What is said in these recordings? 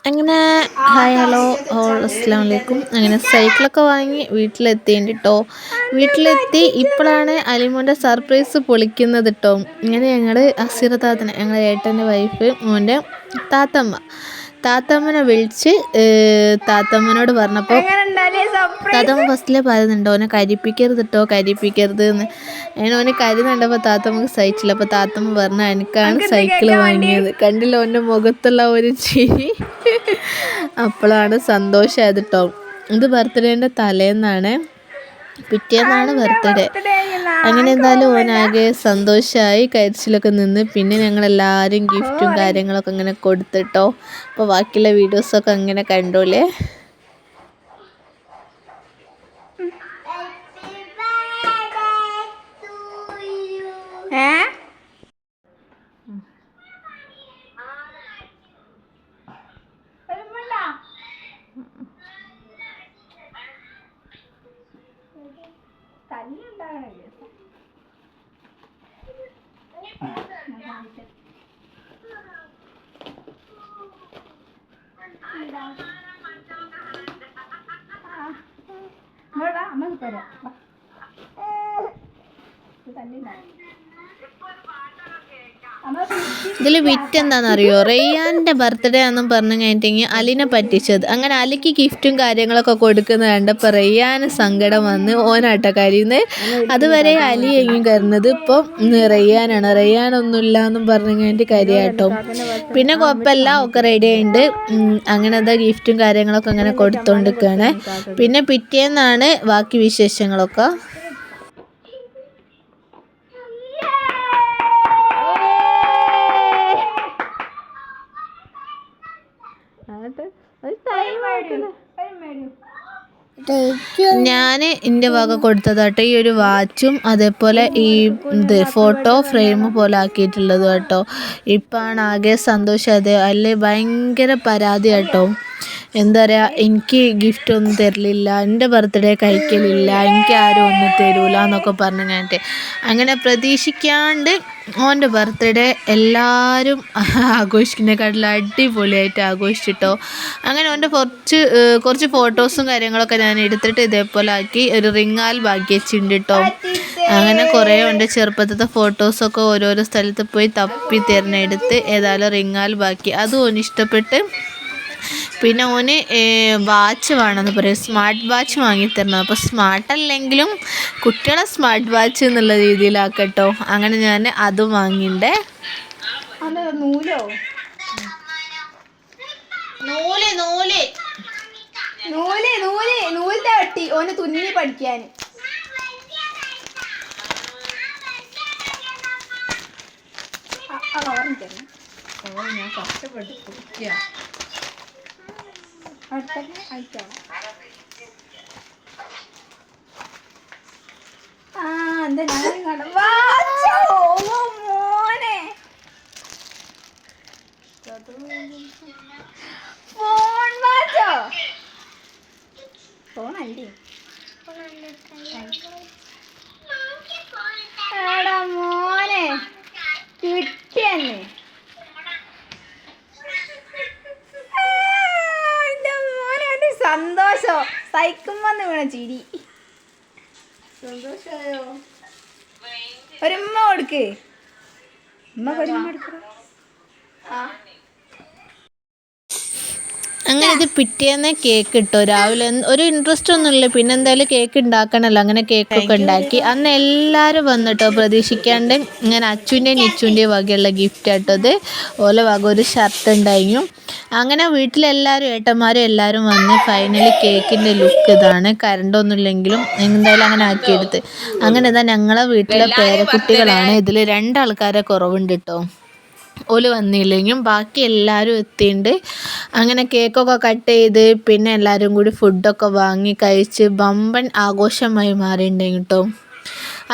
അങ്ങനെ hi hello അസ്സാം വലൈക്കും. അങ്ങനെ സൈക്കിളൊക്കെ വാങ്ങി വീട്ടിലെത്തിയിട്ട് കേട്ടോ. വീട്ടിലെത്തി ഇപ്പോഴാണ് അലിമോൻ്റെ സർപ്രൈസ് പൊളിക്കുന്നത് കേട്ടോ. ഇങ്ങനെ ഞങ്ങൾ അസിറ താത്തനെ, ഞങ്ങളുടെ ഏട്ടൻ്റെ വൈഫ്, മോൻ്റെ താത്തമ്മനെ വിളിച്ച് താത്തമ്മനോട് പറഞ്ഞപ്പോൾ താത്തമ്മ ഫസ്റ്റിലെ പറയുന്നുണ്ടോ ഓനെ കരിപ്പിക്കരുത് എന്ന്. അങ്ങനെ ഓനെ കരുന്നുണ്ടപ്പോൾ താത്തമ്മക്ക് സഹിച്ചില്ല. അപ്പോൾ താത്തമ്മ പറഞ്ഞ എനിക്കാണ് സൈക്കിള് വാങ്ങിയത്. കണ്ടില്ല ഓൻ്റെ മുഖത്തുള്ള ഒരു ചിരി. അപ്പോഴാണ് സന്തോഷമായത് കേട്ടോ. ഇത് ബർത്ത്ഡേൻ്റെ തലേന്നാണ്, പിറ്റേന്നാണ് ബർത്ത്ഡേ. അങ്ങനെ എന്തായാലും ഓനാകെ സന്തോഷമായി, കരിച്ചിലൊക്കെ നിന്ന്. പിന്നെ ഞങ്ങളെല്ലാവരും ഗിഫ്റ്റും കാര്യങ്ങളൊക്കെ അങ്ങനെ കൊടുത്തിട്ടോ. അപ്പോൾ ബാക്കിയുള്ള വീഡിയോസൊക്കെ അങ്ങനെ കണ്ടോളേ. ഇതിൽ വിറ്റ് എന്താണെന്നറിയോ, റെയ്യാൻ്റെ ബർത്ത്ഡേ ആണെന്നും പറഞ്ഞു കഴിഞ്ഞിട്ടെങ്കിൽ അലിനെ പറ്റിച്ചത്. അങ്ങനെ അലിക്ക് ഗിഫ്റ്റും കാര്യങ്ങളൊക്കെ കൊടുക്കുന്നത് കണ്ടപ്പോൾ റെയ്യാന് സങ്കടം വന്ന് ഓനാട്ട കരയുന്നത്. അതുവരെ അലി എങ്ങും കരുന്നത്, ഇപ്പം റെയ്യാനാണ്. റെയ്യാനൊന്നുമില്ല എന്നും പറഞ്ഞു കഴിഞ്ഞിട്ട് കരയാട്ടോ. പിന്നെ കുഴപ്പമില്ല, ഒക്കെ റെഡി ആയിട്ടുണ്ട്. അങ്ങനെ എന്താ ഗിഫ്റ്റും കാര്യങ്ങളൊക്കെ അങ്ങനെ കൊടുത്തോണ്ടിരിക്കുകയാണ്. പിന്നെ പിറ്റേന്നാണ് ബാക്കി വിശേഷങ്ങളൊക്കെ. ഞാൻ എൻ്റെ വക കൊടുത്തതാട്ടോ ഈ ഒരു വാച്ചും, അതേപോലെ ഈ ഫോട്ടോ ഫ്രെയിം പോലെ ആക്കിയിട്ടുള്ളത് കേട്ടോ. ഇപ്പോഴാണ് ആകെ സന്തോഷമായത്. അല്ലേ ഭയങ്കര പരാതി കേട്ടോ. എന്താ പറയുക, എനിക്ക് ഗിഫ്റ്റ് ഒന്നും തരലില്ല, എൻ്റെ ബർത്ത്ഡേ കഴിക്കലില്ല, എനിക്ക് ആരും ഒന്നും തരൂല എന്നൊക്കെ പറഞ്ഞു കഴിഞ്ഞിട്ട്. അങ്ങനെ പ്രതീക്ഷിക്കാണ്ട് ഓൻ്റെ ബർത്ത്ഡേ എല്ലാവരും ആഘോഷിക്കുന്നതിനെക്കാട്ടിലും അടിപൊളിയായിട്ട് ആഘോഷിച്ചിട്ടോ. അങ്ങനെ ഓൻ്റെ കുറച്ച് ഫോട്ടോസും കാര്യങ്ങളൊക്കെ ഞാൻ എടുത്തിട്ട് ഇതേപോലെ ആക്കി ഒരു റിങ്ങാൽ ബാക്കി വെച്ചിട്ടുണ്ട് കേട്ടോ. അങ്ങനെ കുറേ ഓൻ്റെ ചെറുപ്പത്തിലത്തെ ഫോട്ടോസൊക്കെ ഓരോരോ സ്ഥലത്ത് പോയി തപ്പി തിരഞ്ഞെടുത്ത് ഏതായാലും റിങ്ങാൽ ബാക്കി. അതും ഓന് ഇഷ്ടപ്പെട്ട്. പിന്നെ ഓന് വാച്ച് വേണമെന്ന് പറയും, സ്മാർട്ട് വാച്ച് വാങ്ങിത്തരണം. അപ്പോൾ സ്മാർട്ടല്ലെങ്കിലും കുട്ടികളെ സ്മാർട്ട് വാച്ച് എന്നുള്ള രീതിയിലാക്കട്ടോ. അങ്ങനെ ഞാൻ അതും വാങ്ങിണ്ടേ. നൂലിന്റെ വെട്ടി ഓന് തുന്നി പഠിക്കാൻ. ഞാൻ കഷ്ടപ്പെട്ട് കുടിക്കുക. മോനെ ഫോൺ വാച്ചോ, ഫോണല്ലേ എടാ മോനെ കിട്ടിയെന്നെ. സന്തോഷോ സൈക്കുമ്പന്ന് വീണ ചിരി. സന്തോഷായോ? ഒരുമ്മ കൊടുക്ക്. അങ്ങനെ ഇത് പിറ്റേന്ന് കേക്ക് ഇട്ടോ. രാവിലെ ഒരു ഇൻട്രസ്റ്റ് ഒന്നുമില്ല, പിന്നെ എന്തായാലും കേക്ക് ഉണ്ടാക്കണമല്ലോ. അങ്ങനെ കേക്കൊക്കെ ഉണ്ടാക്കി. അന്ന് എല്ലാവരും വന്നിട്ടോ, പ്രതീക്ഷിക്കാണ്ട്. ഇങ്ങനെ അച്ചുവിൻ്റെയും നിച്ചുവിൻ്റെയും വകയുള്ള ഗിഫ്റ്റ് ആട്ടോ ഇത്. ഓലെ വക ഒരു ഷർട്ട് ഉണ്ടായിരുന്നു. അങ്ങനെ വീട്ടിലെല്ലാവരും ഏട്ടന്മാരും എല്ലാവരും വന്ന് ഫൈനലി കേക്കിൻ്റെ ലുക്ക് ഇതാണ്. കറണ്ടൊന്നും ഇല്ലെങ്കിലും എന്തായാലും അങ്ങനെ ആക്കിയെടുത്ത്. അങ്ങനെ ഇതാ ഞങ്ങളെ വീട്ടിലെ പേരക്കുട്ടികളാണ്. ഇതിൽ 2 ആൾക്കാരെ കുറവുണ്ട് കേട്ടോ. ഓല് വന്നില്ലെങ്കിലും ബാക്കി എല്ലാവരും എത്തിയിട്ടുണ്ട്. അങ്ങനെ കേക്കൊക്കെ കട്ട് ചെയ്ത് പിന്നെ എല്ലാവരും കൂടി ഫുഡൊക്കെ വാങ്ങി കഴിച്ച് ബമ്പൻ ആഘോഷമായി മാറിയിട്ടുണ്ടെങ്കിൽ കേട്ടോ.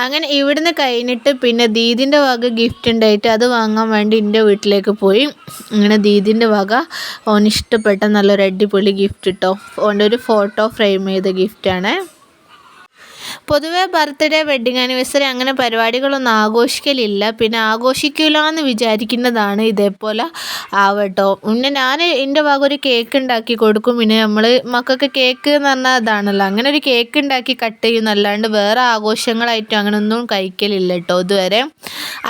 അങ്ങനെ ഇവിടുന്ന് കഴിഞ്ഞിട്ട് പിന്നെ ദീദിൻ്റെ വക ഗിഫ്റ്റ് ഉണ്ടായിട്ട് അത് വാങ്ങാൻ വേണ്ടി എൻ്റെ വീട്ടിലേക്ക് പോയി. അങ്ങനെ ദീദിൻ്റെ വക ഓന് ഇഷ്ടപ്പെട്ട നല്ലൊരു അടിപൊളി ഗിഫ്റ്റ് കേട്ടോ. ഓൻ്റെ ഒരു ഫോട്ടോ ഫ്രെയിം ചെയ്ത ഗിഫ്റ്റാണ്. പൊതുവേ ബർത്ത്ഡേ വെഡ്ഡിങ് ആനിവേഴ്സറി അങ്ങനെ പരിപാടികളൊന്നും ആഘോഷിക്കലില്ല. പിന്നെ ആഘോഷിക്കില്ല എന്ന് വിചാരിക്കുന്നതാണ് ഇതേപോലെ ആവട്ടോ. പിന്നെ ഞാൻ എൻ്റെ ഭാഗം ഒരു കേക്ക് ഉണ്ടാക്കി കൊടുക്കും. പിന്നെ നമ്മൾ മക്കൾക്ക് കേക്ക് എന്ന് പറഞ്ഞാൽ ഇതാണല്ലോ, അങ്ങനെ ഒരു കേക്ക് ഉണ്ടാക്കി കട്ട് ചെയ്യുന്നല്ലാണ്ട് വേറെ ആഘോഷങ്ങളായിട്ടും അങ്ങനെ ഒന്നും കഴിക്കലില്ല കേട്ടോ ഇതുവരെ.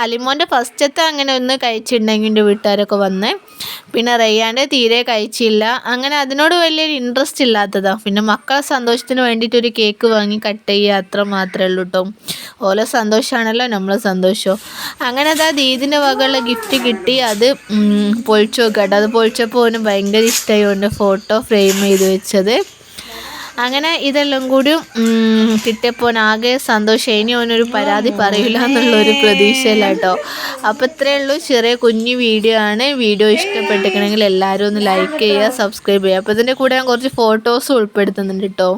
അലിമോൻ്റെ ഫസ്റ്റത്തെ അങ്ങനെ ഒന്ന് കഴിച്ചിട്ടുണ്ടെങ്കിൽ എൻ്റെ വീട്ടുകാരൊക്കെ വന്ന്, പിന്നെ റയ്യാൻ്റെ തീരെ കഴിച്ചില്ല. അങ്ങനെ അതിനോട് വലിയൊരു ഇൻട്രസ്റ്റ് ഇല്ലാത്തതാണ്. പിന്നെ മക്കളെ സന്തോഷത്തിന് വേണ്ടിയിട്ടൊരു കേക്ക് വാങ്ങി കട്ട് ചെയ്യുക, അത്ര മാത്രമേ ഉള്ളൂ കേട്ടോ. ഓരോ സന്തോഷമാണല്ലോ നമ്മളെ സന്തോഷം. അങ്ങനെ അതാ ദീദിൻ്റെ വകയുള്ള ഗിഫ്റ്റ് കിട്ടി. അത് പൊളിച്ചു നോക്കട്ടോ. അത് പൊളിച്ചപ്പോൾ ഓന് ഭയങ്കര ഇഷ്ടമായി, ഓൻ്റെ ഫോട്ടോ ഫ്രെയിം ചെയ്ത് വെച്ചത്. അങ്ങനെ ഇതെല്ലാം കൂടി കിട്ടിയപ്പോൾ ആകെ സന്തോഷം. ഇനി അവനൊരു പരാതി പറയില്ല എന്നുള്ളൊരു പ്രതീക്ഷയില്ല കേട്ടോ. അപ്പോൾ ഇത്രയേ ഉള്ളൂ, ചെറിയ കുഞ്ഞു വീഡിയോ ആണ്. വീഡിയോ ഇഷ്ടപ്പെട്ടിട്ടുണ്ടെങ്കിൽ എല്ലാവരും ഒന്ന് ലൈക്ക് ചെയ്യുക, സബ്സ്ക്രൈബ് ചെയ്യുക. അപ്പോൾ ഇതിൻ്റെ കൂടെ ഞാൻ കുറച്ച് ഫോട്ടോസും ഉൾപ്പെടുത്തുന്നുണ്ട് കേട്ടോ.